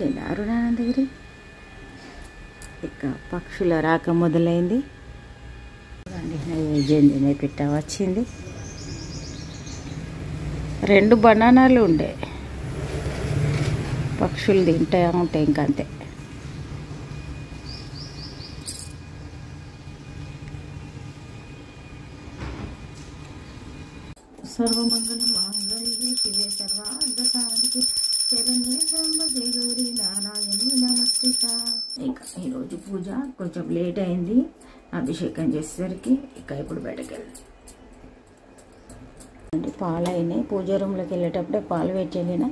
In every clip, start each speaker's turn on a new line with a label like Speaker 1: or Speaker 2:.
Speaker 1: నేను అరుణానందగిరి. ఇక పక్షుల రాక మొదలైంది. నైవేద్యం పెట్ట వచ్చింది. 2 బనానాలు ఉండే, పక్షులు తింటా ఉంటాయి ఇంకా అంతే. సర్వమంగళ మాంగళ్యే శివే సర్వార్థసాధికే శరణ్యే త్ర్యంబకే గౌరీ నారాయణి నమస్తుత. ఇక ఈరోజు పూజ కొంచెం లేట్ అయింది అభిషేకం చేసేసరికి. ఇక ఇప్పుడు బయటకు వెళ్దాం. పాలు అయినాయి. పూజ రూమ్లోకి వెళ్ళేటప్పుడే పాలు వేడి చేయలేనా.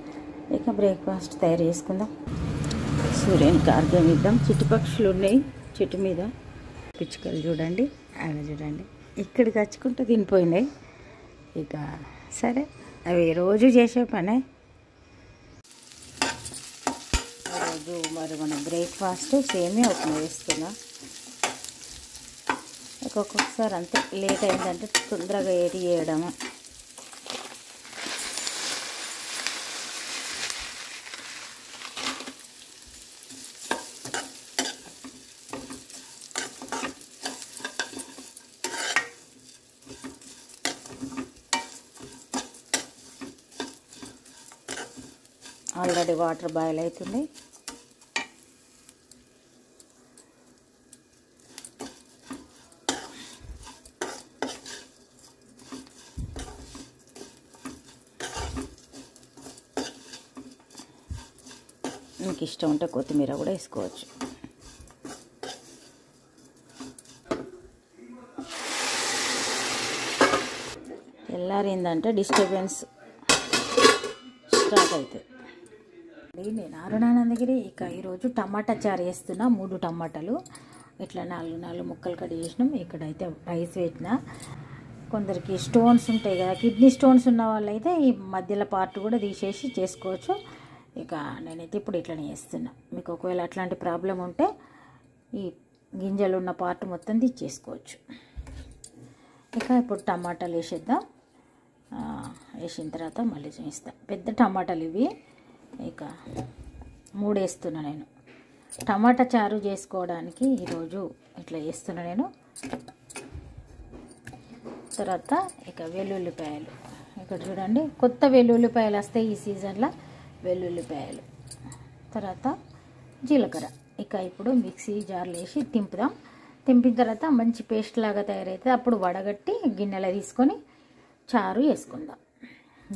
Speaker 1: ఇక బ్రేక్ఫాస్ట్ తయారు చేసుకుందాం. సూర్యునికి అర్ఘ్యం ఇద్దాం. చిట్టుపక్షులు ఉన్నాయి చెట్టు మీద. పిచ్చుకలు చూడండి, అవి చూడండి ఇక్కడికి వచ్చుకుంటూ తినిపోయినాయి. ఇక సరే, అవి రోజు చేసే పనే. రోజు మరి మన బ్రేక్ఫాస్ట్ సేమియా ఉప్మా వేస్తున్నా. ఒక్కొక్కసారి అంతే లేట్ అయిందంటే తొందరగా ఏటి చేయడము. ఆల్రెడీ వాటర్ బాయిల్ అవుతుంది. మీకు ఇష్టం ఉంటే కొత్తిమీర కూడా వేసుకోవచ్చు. తెల్లారిందంటే డిస్టర్బెన్స్ స్టార్ట్ అవుతుంది. నేను అరుణానందగిరి. ఇక ఈరోజు టమాటా చారు వేస్తున్నా. 3 టమాటాలు ఇట్లా 4 ముక్కలు కట్ చేసినాం. ఇక్కడైతే రైస్ పెట్టిన. కొందరికి స్టోన్స్ ఉంటాయి కదా, కిడ్నీ స్టోన్స్ ఉన్న వాళ్ళైతే ఈ మధ్యలో పార్ట్ కూడా తీసేసి చేసుకోవచ్చు. ఇక నేనైతే ఇప్పుడు ఇట్లనే చేస్తున్నా. మీకు ఒకవేళ అట్లాంటి ప్రాబ్లం ఉంటే ఈ గింజలు ఉన్న పార్ట్ మొత్తం తీసేసుకోవచ్చు. ఇక ఇప్పుడు టమాటాలు వేసేద్దాం. వేసిన తర్వాత మళ్ళీ చూపిస్తా. పెద్ద టమాటాలు ఇవి. ఇక 3 వేస్తున్నా నేను. టమాటా చారు చేసుకోవడానికి ఈరోజు ఇట్లా వేస్తున్నా నేను. తర్వాత ఇక వెల్లుల్లిపాయలు. ఇక్కడ చూడండి, కొత్త వెల్లుల్లిపాయలు వస్తాయి ఈ సీజన్లో. వెల్లుల్లిపాయలు, తర్వాత జీలకర్ర. ఇక ఇప్పుడు మిక్సీ జార్లో వేసి తింపుదాం. తింపిన తర్వాత మంచి పేస్ట్ లాగా తయారైతే అప్పుడు వడగట్టి గిన్నెలో తీసుకొని చారు వేసుకుందాం.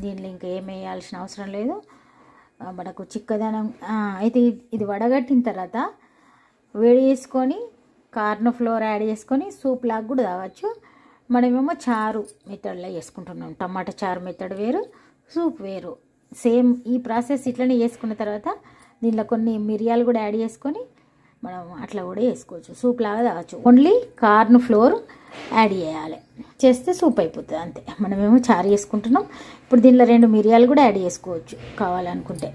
Speaker 1: దీనిలో ఇంకా ఏం వేయాల్సిన అవసరం లేదు. మనకు చిక్కదనం అయితే ఇది వడగట్టిన తర్వాత వేడి చేసుకొని కార్న్ ఫ్లోర్ యాడ్ చేసుకొని సూప్ లాగా కూడా తాగొచ్చు. మనమేమో చారు మెథడ్లో చేసుకుంటున్నాం. టమాటా చారు మెథడ్ వేరు, సూప్ వేరు. సేమ్ ఈ ప్రాసెస్ ఇట్లనే చేసుకున్న తర్వాత దీనిలో కొన్ని మిరియాలు కూడా యాడ్ చేసుకొని మనం అట్లా కూడా చేసుకోవచ్చు. సూప్ లాగా తాగొచ్చు. ఓన్లీ కార్న్ ఫ్లోర్ యాడ్ చేయాలి, చేస్తే సూప్ అయిపోతుంది అంతే. మనమేమో చారు చేసుకుంటున్నాం. ఇప్పుడు దీనిలో 2 మిరియాలు కూడా యాడ్ చేసుకోవచ్చు కావాలనుకుంటే.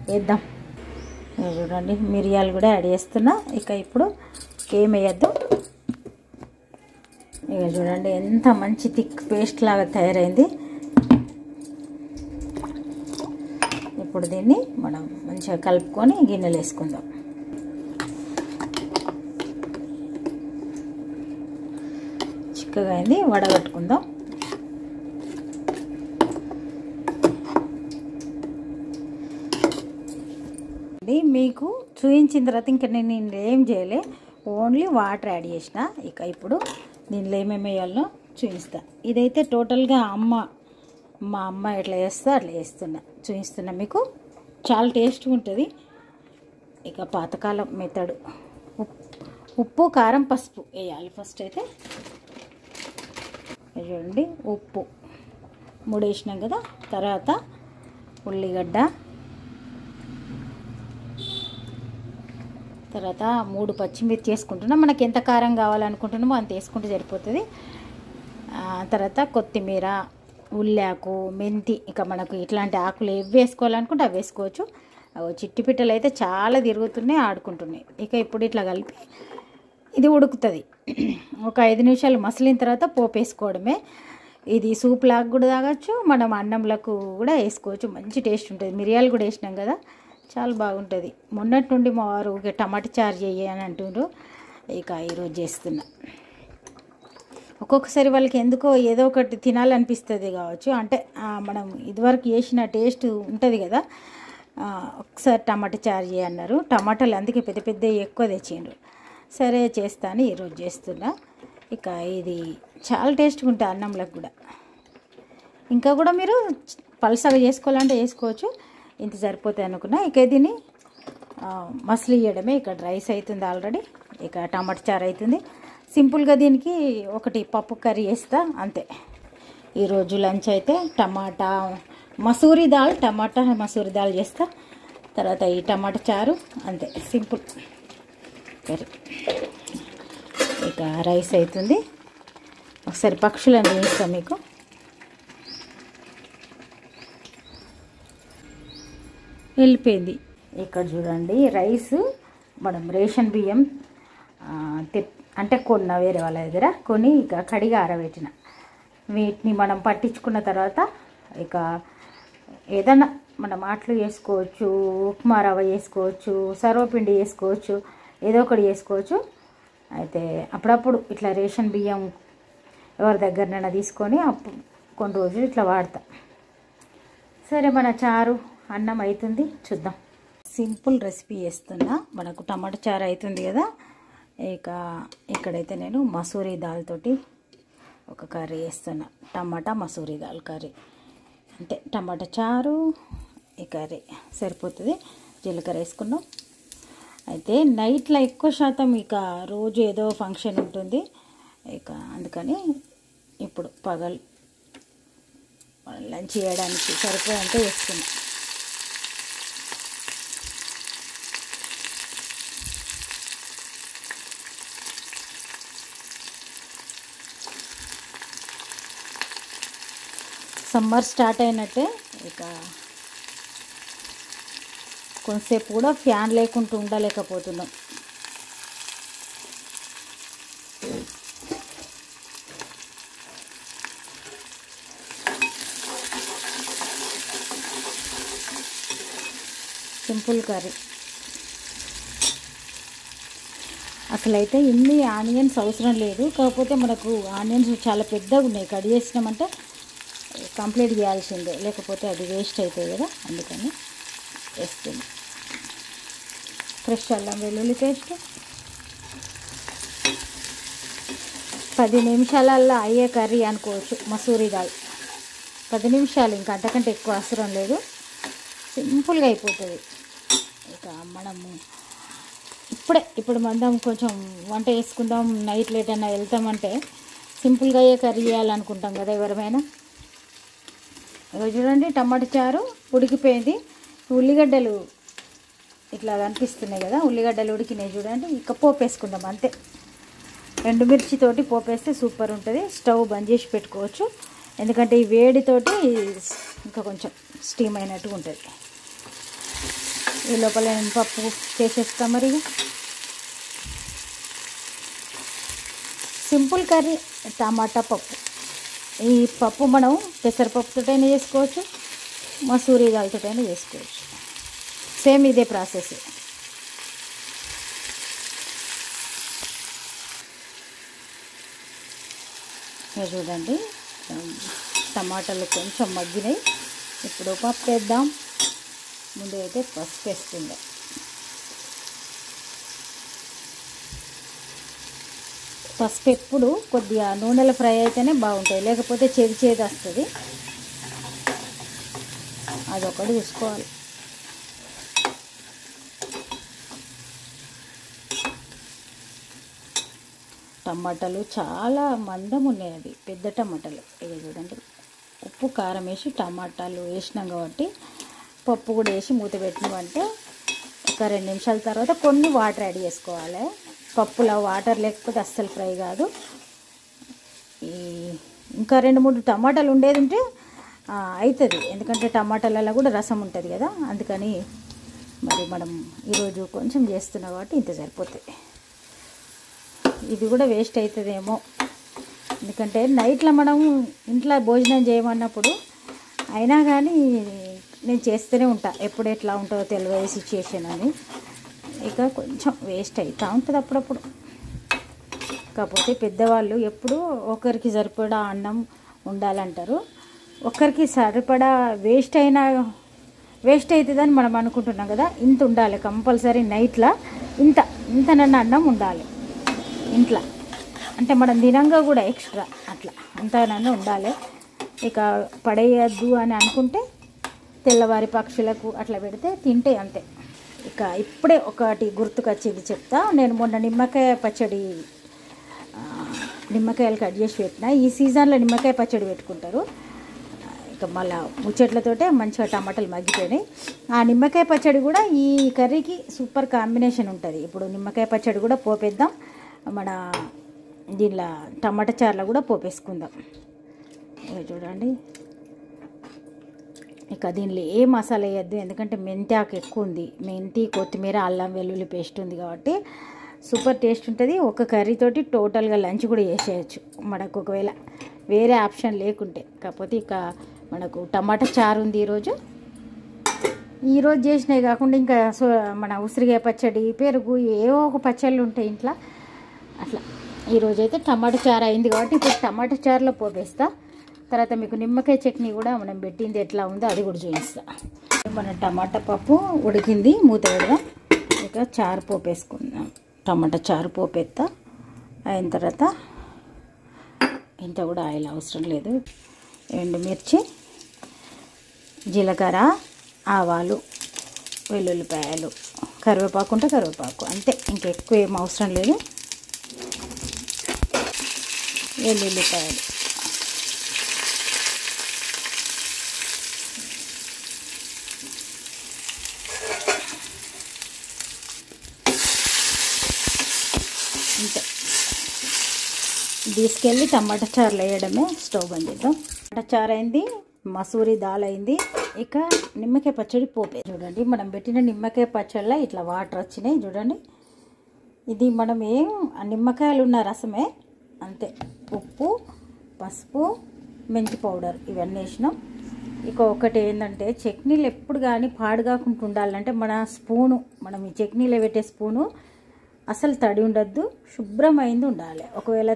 Speaker 1: వేద్దాం. చూడండి, మిరియాలు కూడా యాడ్ చేస్తున్నా. ఇక ఇప్పుడు ఏం వేయద్దు. ఇక చూడండి ఎంత మంచి థిక్ పేస్ట్ లాగా తయారైంది. ఇప్పుడు దీన్ని మనం మంచిగా కలుపుకొని గిన్నెలు వేసుకుందాం. చిక్కగా అయింది, వడగట్టుకుందాం. మీకు చూపించిన తర్వాత ఇంకా నేను ఏం చేయలే, ఓన్లీ వాటర్ యాడ్ చేసిన. ఇక ఇప్పుడు దీనిలో ఏమేమి వేయాలో చూపిస్తా. ఇదైతే టోటల్గా మా అమ్మ ఎట్లా చేస్తా అట్లా చూపిస్తున్నా మీకు. చాలా టేస్ట్గా ఉంటుంది. ఇక పాతకాలం మెథడ్. ఉప్పు, కారం, పసుపు వేయాలి ఫస్ట్. అయితే చూడండి, ఉప్పు 3 వేసినాం కదా. తర్వాత ఉల్లిగడ్డ, తర్వాత 3 పచ్చిమిర్చి వేసుకుంటున్నాం. మనకి ఎంత కారం కావాలనుకుంటున్నామో అంత వేసుకుంటే సరిపోతుంది. తర్వాత కొత్తిమీర, ఉల్లాకు, మెంతి. ఇక మనకు ఇట్లాంటి ఆకులు ఏవి వేసుకోవాలనుకుంటే అవి వేసుకోవచ్చు. చిట్టి పిట్టలు అయితే చాలా తిరుగుతున్నాయి, ఆడుకుంటున్నాయి. ఇక ఇప్పుడు ఇట్లా కలిపి ఇది ఉడుకుతుంది. ఒక 5 నిమిషాలు మసిలిన తర్వాత పోపు వేసుకోవడమే. ఇది సూప్ లాగా కూడా తాగొచ్చు, మనం అన్నంలకు కూడా వేసుకోవచ్చు. మంచి టేస్ట్ ఉంటుంది. మిరియాలు కూడా వేసినాం కదా, చాలా బాగుంటుంది. మొన్నటి నుండి మా వారు టమాటా చారు చెయ్యి అని అంటుండ్రు. ఇక ఈరోజు చేస్తున్నా. ఒక్కొక్కసారి వాళ్ళకి ఎందుకో ఏదో ఒకటి తినాలనిపిస్తుంది కావచ్చు. అంటే మనం ఇదివరకు చేసిన టేస్ట్ ఉంటుంది కదా. ఒకసారి టమాటా చారు చేయన్నారు. టమాటాలు అందుకే పెద్ద పెద్ద ఎక్కువ తెచ్చిండ్రు. సరే చేస్తాను, ఈరోజు చేస్తున్నా. ఇక ఇది చాలా టేస్ట్గా ఉంటుంది అన్నంలకు కూడా. ఇంకా కూడా మీరు పలసగా చేసుకోవాలంటే చేసుకోవచ్చు. ఇంత సరిపోతాయి అనుకున్నా. ఇక దీన్ని మసలు ఇవ్వడమే. ఇక్కడ రైస్ అవుతుంది ఆల్రెడీ. ఇక టమాటా చారు అవుతుంది. సింపుల్గా దీనికి ఒకటి పప్పు కర్రీ వేస్తా అంతే. ఈరోజు లంచ్ అయితే టమాటా మసూరి దాల్, టమాటా మసూరి దాల్ చేస్తా. తర్వాత ఈ టమాటా చారు అంతే, సింపుల్ కర్రీ. ఇక రైస్ అవుతుంది. ఒకసారి పక్షులను చూపిస్తాను మీకు. వెళ్ళిపోయింది. ఇక్కడ చూడండి రైస్ మనం రేషన్ బియ్యం అంటే కొన్న వేరే వాళ్ళ దగ్గర కొని ఇక కడిగి ఆరబెట్టిన. వీటిని మనం పట్టించుకున్న తర్వాత ఇక ఏదైనా మనం అట్లు చేసుకోవచ్చు, ఉప్మా రవ్వ చేసుకోవచ్చు, సర్వపిండి చేసుకోవచ్చు, ఏదో ఒకటి చేసుకోవచ్చు. అయితే అప్పుడప్పుడు ఇట్లా రేషన్ బియ్యం ఎవరి దగ్గరనైనా తీసుకొని కొన్ని రోజులు ఇట్లా వాడతా. సరే, మన చారు అన్నం అవుతుంది, చూద్దాం. సింపుల్ రెసిపీ చేస్తున్నా. మనకు టమాటా చారు అవుతుంది కదా. ఇక ఇక్కడైతే నేను మసూరి దాల్ తోటి ఒక కర్రీ చేస్తున్నా. టమాటా మసూరి దాల్ కర్రీ అంటే టమాటా చారు, ఈ కర్రీ సరిపోతుంది. జీలకర్ర వేసుకున్నాం. అయితే నైట్లో ఎక్కువ శాతం ఇక రోజు ఏదో ఫంక్షన్ ఉంటుంది. ఇక అందుకని ఇప్పుడు పగలు లంచ్ చేయడానికి సరిపోయేంత వేసుకున్నాం. సమ్మర్ స్టార్ట్ అయినట్టే. ఇక కొంతసేపు కూడా ఫ్యాన్ లేకుండా ఉండలేకపోతున్నాం. Simple curry. అసలైతే ఇన్ని ఆనియన్స్ అవసరం లేదు. కాకపోతే మనకు ఆనియన్స్ చాలా పెద్దగా ఉన్నాయి. కట్ చేసినామంటే కంప్లీట్ చేయాల్సిందే, లేకపోతే అది వేస్ట్ అవుతుంది కదా. అందుకని వేస్తుంది. ఫ్రెష్ అల్లం వెల్లుల్లి పేస్ట్ 10 నిమిషాలల్లో అయ్యే కర్రీ అనుకోవచ్చు. మసూరి దాల్ 10 నిమిషాలు, ఇంకా అంతకంటే ఎక్కువ అవసరం లేదు. సింపుల్గా అయిపోతుంది. ఇక మనము ఇప్పుడు మనం కొంచెం వంట చేసుకుందాం, నైట్ లేట్ అయినా వెళ్తామంటే సింపుల్గా అయ్యే కర్రీ చేయాలనుకుంటాం కదా ఎవరైనా. చూడండి టమాటా చారు ఉడికిపోయింది. ఉల్లిగడ్డలు ఇట్లా కనిపిస్తున్నాయి కదా, ఉల్లిగడ్డలు ఉడికినాయి చూడండి. ఇక పోపు వేసుకుందాం అంతే. ఎండుమిర్చితోటి పోపు వేస్తే సూపర్ ఉంటుంది. స్టవ్ బంద్ చేసి పెట్టుకోవచ్చు, ఎందుకంటే ఈ వేడితోటి ఇంకా కొంచెం స్టీమ్ అయినట్టుగా ఉంటుంది. ఈ లోపల నేను పప్పు చేసేస్తాం. మరి సింపుల్ కర్రీ టమాటా పప్పు. ఈ పప్పు మనం పెసరపప్పుతోటైనా చేసుకోవచ్చు, మసూరి దాల్తోటైనా చేసుకోవచ్చు. సేమ్ ఇదే ప్రాసెస్. మీరు చూడండి టమాటాలు కొంచెం మగ్గినాయి. ఇప్పుడు పప్పు వేద్దాం. ముందు అయితే పసుపు వేస్తుంది. పసుపు ఎప్పుడు కొద్దిగా నూనెలో ఫ్రై అయితేనే బాగుంటాయి, లేకపోతే చేదు వస్తుంది. అదొకటి చూసుకోవాలి. టమాటాలు చాలా మందం ఉన్నాయి, అవి పెద్ద టమాటాలు. ఇవి చూడండి, ఉప్పు కారం వేసి టమాటాలు వేసినాం కాబట్టి పప్పు కూడా వేసి మూత పెట్టినామంటే ఒక 2 నిమిషాల తర్వాత కొన్ని వాటర్ యాడ్ చేసుకోవాలి. పప్పులో వాటర్ లేకపోతే అస్సలు ఫ్రై కాదు. ఇంకా 2-3 టమాటాలు ఉండేది ఉంటే అవుతుంది, ఎందుకంటే టమాటాలలో కూడా రసం ఉంటుంది కదా. అందుకని మరి మనం ఈరోజు కొంచెం చేస్తున్నాం కాబట్టి ఇంత సరిపోతుంది. ఇది కూడా వేస్ట్ అవుతుందేమో, ఎందుకంటే నైట్లో మనం ఇంట్లో భోజనం చేయమన్నప్పుడు అయినా కానీ నేను చేస్తూనే ఉంటా, ఎప్పుడు ఎట్లా ఉంటుందో తెలియదు సిచ్యుయేషన్ అని. ఇక కొంచెం వేస్ట్ అవుతూ ఉంటుంది అప్పుడప్పుడు. కాకపోతే పెద్దవాళ్ళు ఎప్పుడు ఒకరికి సరిపడా అన్నం ఉండాలంటారు. ఒకరికి సరిపడా వేస్ట్ అవుతుందని మనం అనుకుంటున్నాం కదా, ఇంత ఉండాలి కంపల్సరీ. నైట్లో ఇంతనన్న అన్నం ఉండాలి ఇంట్లో, అంటే మనం తినంగా కూడా ఎక్స్ట్రా అట్లా అంతనన్నా ఉండాలి. ఇక పడేయద్దు అని అనుకుంటే తెల్లవారి పక్షులకు అట్లా పెడితే తింటే అంతే. ఇక ఇప్పుడే ఒకటి గుర్తుకొచ్చింది చెప్తా. నేను మొన్న నిమ్మకాయలు కట్ చేసి పెట్టిన. ఈ సీజన్లో నిమ్మకాయ పచ్చడి పెట్టుకుంటారు. ఇక మళ్ళీ ముచ్చట్లతోటే మంచిగా టమాటాలు మగ్గిపోయినాయి. ఆ నిమ్మకాయ పచ్చడి కూడా ఈ కర్రీకి సూపర్ కాంబినేషన్ ఉంటుంది. ఇప్పుడు నిమ్మకాయ పచ్చడి కూడా పోపేద్దాం, మన దీనిలో టమాటా చారులో కూడా పోపేసుకుందాం. చూడండి, ఇక దీనిలో ఏ మసాలా వేయద్దు, ఎందుకంటే మెంతి ఆకు ఎక్కువ ఉంది. మెంతి, కొత్తిమీర, అల్లం వెల్లుల్లి పేస్ట్ ఉంది కాబట్టి సూపర్ టేస్ట్ ఉంటుంది. ఒక కర్రీతోటి టోటల్గా లంచ్ కూడా చేసేయచ్చు మనకు, ఒకవేళ వేరే ఆప్షన్ లేకుంటే. కాకపోతే ఇక మనకు టమాటా చారు ఉంది ఈరోజు చేసినవి కాకుండా ఇంకా మన ఉసిరికాయ పచ్చడి, పెరుగు, ఏవో ఒక పచ్చళ్ళు ఉంటాయి ఇంట్లో అట్లా. ఈరోజు అయితే టమాటా చారు అయింది కాబట్టి ఇప్పుడు టమాటా చారులో పోపేస్తా. తర్వాత మీకు నిమ్మకాయ చట్నీ కూడా మనం పెట్టింది ఎట్లా ఉందో అది కూడా చూపిస్తా. మన టమాటా పప్పు ఉడికింది, మూత పెడదాం. ఇక చారు పోపేసుకుందాం. టమాటా చారు పోపేస్తా. అయిన తర్వాత ఇంత కూడా ఆయిల్ అవసరం లేదు. ఎండుమిర్చి, జీలకర్ర, ఆవాలు, వెల్లుల్లిపాయలు, కరివేపాకు ఉంటే కరివేపాకు, అంతే. ఇంకెక్కువ ఏం అవసరం లేదు. వెల్లుల్లిపాయలు, అంతే. తీసుకెళ్ళి టమాటా చారులు వేయడమే. స్టవ్ బంద్ చేద్దాం. టమాటా చారు అయింది, మసూరి దాల్ అయింది. ఇక నిమ్మకాయ పచ్చడి పోపే. చూడండి, మనం పెట్టిన నిమ్మకాయ పచ్చడిలో ఇట్లా వాటర్ వచ్చినాయి చూడండి. ఇది మనం నిమ్మకాయలు ఉన్న రసమే, అంతే. ఉప్పు, పసుపు, మెంతి పౌడర్ ఇవన్నీ వేసినాం. ఇక ఒకటి ఏంటంటే, చట్నీలు ఎప్పుడు కానీ పాడు కాకుండా ఉండాలంటే మన స్పూను, మనం ఈ చట్నీలో పెట్టే స్పూను అసలు తడి ఉండద్దు, శుభ్రమైంది ఉండాలి. ఒకవేళ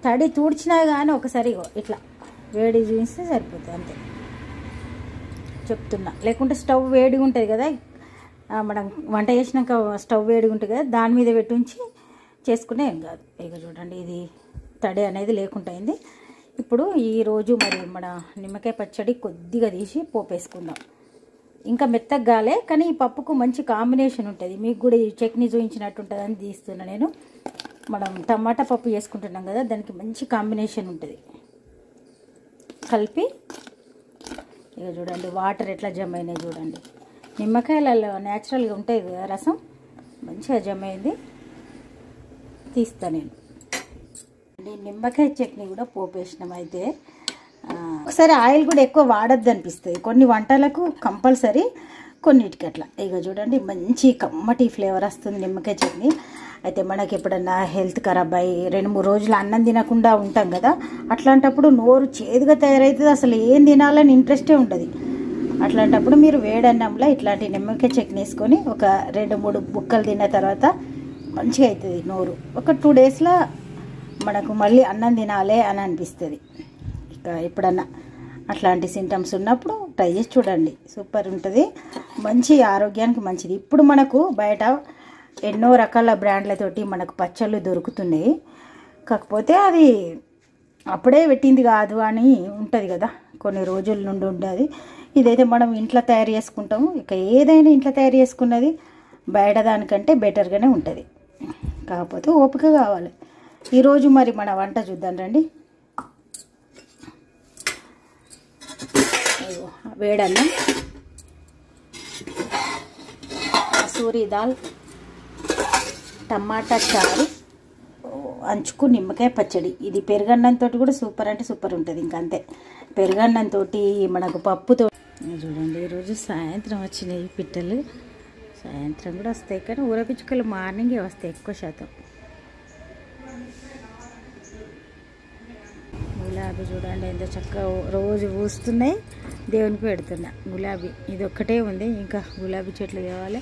Speaker 1: తడి తూడ్చినా కానీ ఒకసారి ఇట్లా వేడి చూపిస్తే సరిపోతుంది, అంతే చెప్తున్నా. లేకుంటే స్టవ్ వేడిగా ఉంటుంది కదా, మనం వంట చేసినాక స్టవ్ వేడిగా ఉంటుంది కదా, దాని మీద పెట్టి ఉంచి చేసుకునే ఏం కాదు. ఇక చూడండి, ఇది తడి అనేది లేకుండా అయింది. ఇప్పుడు ఈరోజు మరి మన నిమ్మకాయ పచ్చడి కొద్దిగా తీసి పోపేసుకుందాం. ఇంకా మెత్తగా గాలే, కానీ ఈ పప్పుకు మంచి కాంబినేషన్ ఉంటుంది. మీకు కూడా ఈ చట్నీ చూపించినట్టు ఉంటుంది అని తీస్తున్నా నేను. మనం టమాటా పప్పు చేసుకుంటున్నాం కదా, దానికి మంచి కాంబినేషన్ ఉంటుంది. కలిపి ఇక చూడండి వాటర్ ఎట్లా జమ అయినాయి చూడండి. నిమ్మకాయలలో న్యాచురల్గా ఉంటాయి కదా రసం, మంచిగా జమ అయింది. తీస్తా నేను. నిమ్మకాయ చట్నీ కూడా పోపేసినాం. అయితే ఒకసారి ఆయిల్ కూడా ఎక్కువ వాడద్దు అనిపిస్తుంది కొన్ని వంటలకు, కంపల్సరీ కొన్నిటికి అట్లా. ఇక చూడండి, మంచి కమ్మటి ఫ్లేవర్ వస్తుంది నిమ్మకాయ చట్నీ. అయితే మనకి ఎప్పుడన్నా హెల్త్ ఖరాబ్ అయ్యి 2-3 రోజులు అన్నం తినకుండా ఉంటాం కదా, అట్లాంటప్పుడు నోరు చేదుగా తయారవుతుంది, అసలు ఏం తినాలని ఇంట్రెస్టే ఉంటుంది. అట్లాంటప్పుడు మీరు వేడన్నంలో ఇట్లాంటి నిమ్మకాయ చట్నీ వేసుకొని ఒక 2-3 బుక్కలు తిన్న తర్వాత మంచిగా అవుతుంది నోరు. ఒక 2 డేస్లో మనకు మళ్ళీ అన్నం తినాలి అని అనిపిస్తుంది. ఇక ఎప్పుడన్నా అట్లాంటి సింటమ్స్ ఉన్నప్పుడు ట్రై చేసి చూడండి, సూపర్ ఉంటుంది, మంచి ఆరోగ్యానికి మంచిది. ఇప్పుడు మనకు బయట ఎన్నో రకాల బ్రాండ్లతోటి మనకు పచ్చళ్ళు దొరుకుతున్నాయి. కాకపోతే అది అప్పుడే పెట్టింది కాదు అని ఉంటుంది కదా, కొన్ని రోజుల నుండి ఉండేది. ఇదైతే మనం ఇంట్లో తయారు చేసుకుంటాము. ఇక ఏదైనా ఇంట్లో తయారు చేసుకున్నది బయట దానికంటే బెటర్గానే ఉంటుంది. కాకపోతే ఓపిక కావాలి. ఈరోజు మరి మన వంట చూద్దాం రండి. వేడన్నం, మసూరి దాల్, టమాటా చారు, అంచుకు నిమ్మకాయ పచ్చడి. ఇది పెరుగన్నంతో కూడా సూపర్ అంటే సూపర్ ఉంటుంది. ఇంకంతే, పెరుగన్నంతో మనకు పప్పుతో. చూడండి, ఈరోజు సాయంత్రం వచ్చినాయి పిట్టలు. సాయంత్రం కూడా వస్తాయి, కానీ ఊరపిచ్చుకలు మార్నింగే వస్తాయి ఎక్కువ శాతం. గులాబీ చూడండి ఎంత చక్కగా రోజు పూస్తున్నాయి. దేవునికి పెడుతున్నా. గులాబీ ఇది ఒక్కటే ఉంది, ఇంకా గులాబీ చెట్లు కావాలి.